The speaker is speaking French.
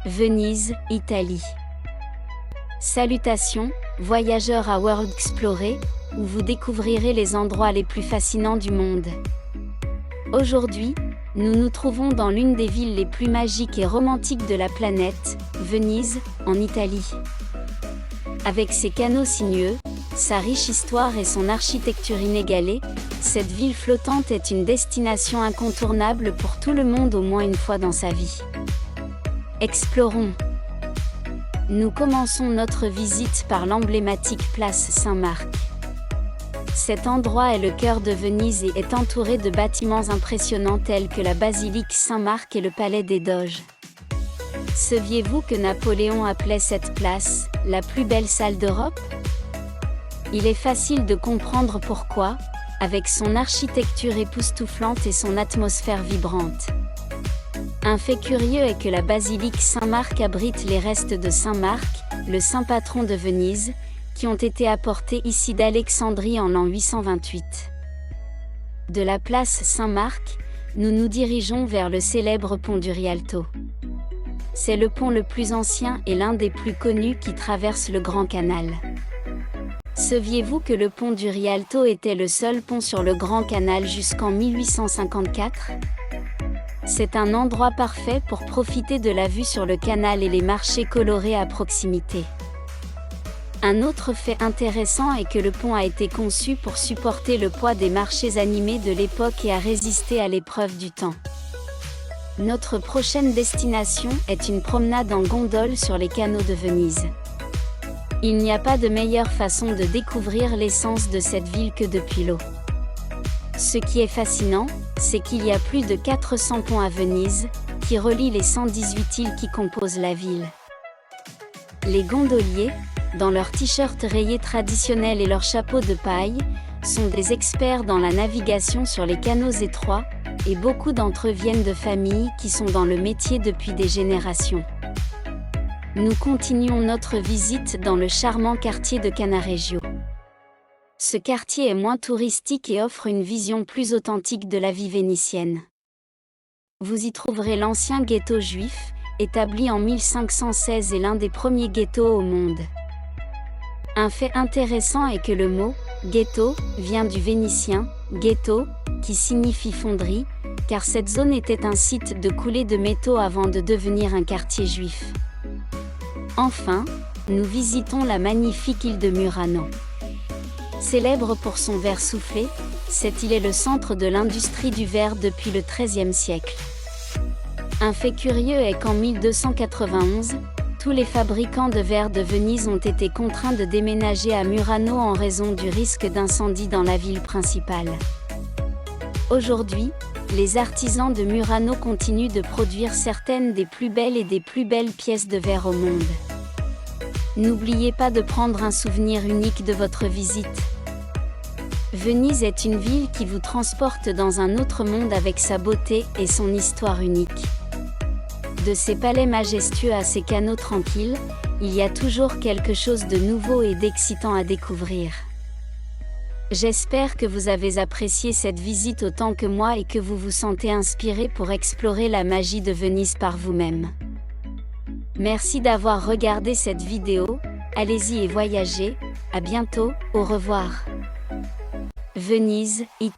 Venise, Italie. Salutations, voyageurs à World Explorer, où vous découvrirez les endroits les plus fascinants du monde. Aujourd'hui, nous nous trouvons dans l'une des villes les plus magiques et romantiques de la planète, Venise, en Italie. Avec ses canaux sinueux, sa riche histoire et son architecture inégalée, cette ville flottante est une destination incontournable pour tout le monde au moins une fois dans sa vie. Explorons. Nous commençons notre visite par l'emblématique place Saint-Marc. Cet endroit est le cœur de Venise et est entouré de bâtiments impressionnants tels que la basilique Saint-Marc et le palais des Doges. Saviez-vous que Napoléon appelait cette place « la plus belle salle d'Europe » ? Il est facile de comprendre pourquoi, avec son architecture époustouflante et son atmosphère vibrante. Un fait curieux est que la basilique Saint-Marc abrite les restes de Saint Marc, le saint patron de Venise, qui ont été apportés ici d'Alexandrie en l'an 828. De la place Saint-Marc, nous nous dirigeons vers le célèbre pont du Rialto. C'est le pont le plus ancien et l'un des plus connus qui traverse le Grand Canal. Saviez-vous que le pont du Rialto était le seul pont sur le Grand Canal jusqu'en 1854 ? C'est un endroit parfait pour profiter de la vue sur le canal et les marchés colorés à proximité. Un autre fait intéressant est que le pont a été conçu pour supporter le poids des marchés animés de l'époque et a résisté à l'épreuve du temps. Notre prochaine destination est une promenade en gondole sur les canaux de Venise. Il n'y a pas de meilleure façon de découvrir l'essence de cette ville que depuis l'eau. Ce qui est fascinant, c'est qu'il y a plus de 400 ponts à Venise, qui relient les 118 îles qui composent la ville. Les gondoliers, dans leurs t-shirts rayés traditionnels et leurs chapeaux de paille, sont des experts dans la navigation sur les canaux étroits, et beaucoup d'entre eux viennent de familles qui sont dans le métier depuis des générations. Nous continuons notre visite dans le charmant quartier de Cannaregio. Ce quartier est moins touristique et offre une vision plus authentique de la vie vénitienne. Vous y trouverez l'ancien ghetto juif, établi en 1516 et l'un des premiers ghettos au monde. Un fait intéressant est que le mot « ghetto » vient du vénitien « ghetto », qui signifie fonderie, car cette zone était un site de coulée de métaux avant de devenir un quartier juif. Enfin, nous visitons la magnifique île de Murano. Célèbre pour son verre soufflé, cette île est le centre de l'industrie du verre depuis le XIIIe siècle. Un fait curieux est qu'en 1291, tous les fabricants de verre de Venise ont été contraints de déménager à Murano en raison du risque d'incendie dans la ville principale. Aujourd'hui, les artisans de Murano continuent de produire certaines des plus belles et des plus belles pièces de verre au monde. N'oubliez pas de prendre un souvenir unique de votre visite. Venise est une ville qui vous transporte dans un autre monde avec sa beauté et son histoire unique. De ses palais majestueux à ses canaux tranquilles, il y a toujours quelque chose de nouveau et d'excitant à découvrir. J'espère que vous avez apprécié cette visite autant que moi et que vous vous sentez inspiré pour explorer la magie de Venise par vous-même. Merci d'avoir regardé cette vidéo, allez-y et voyagez, à bientôt, au revoir. Venise, Italie.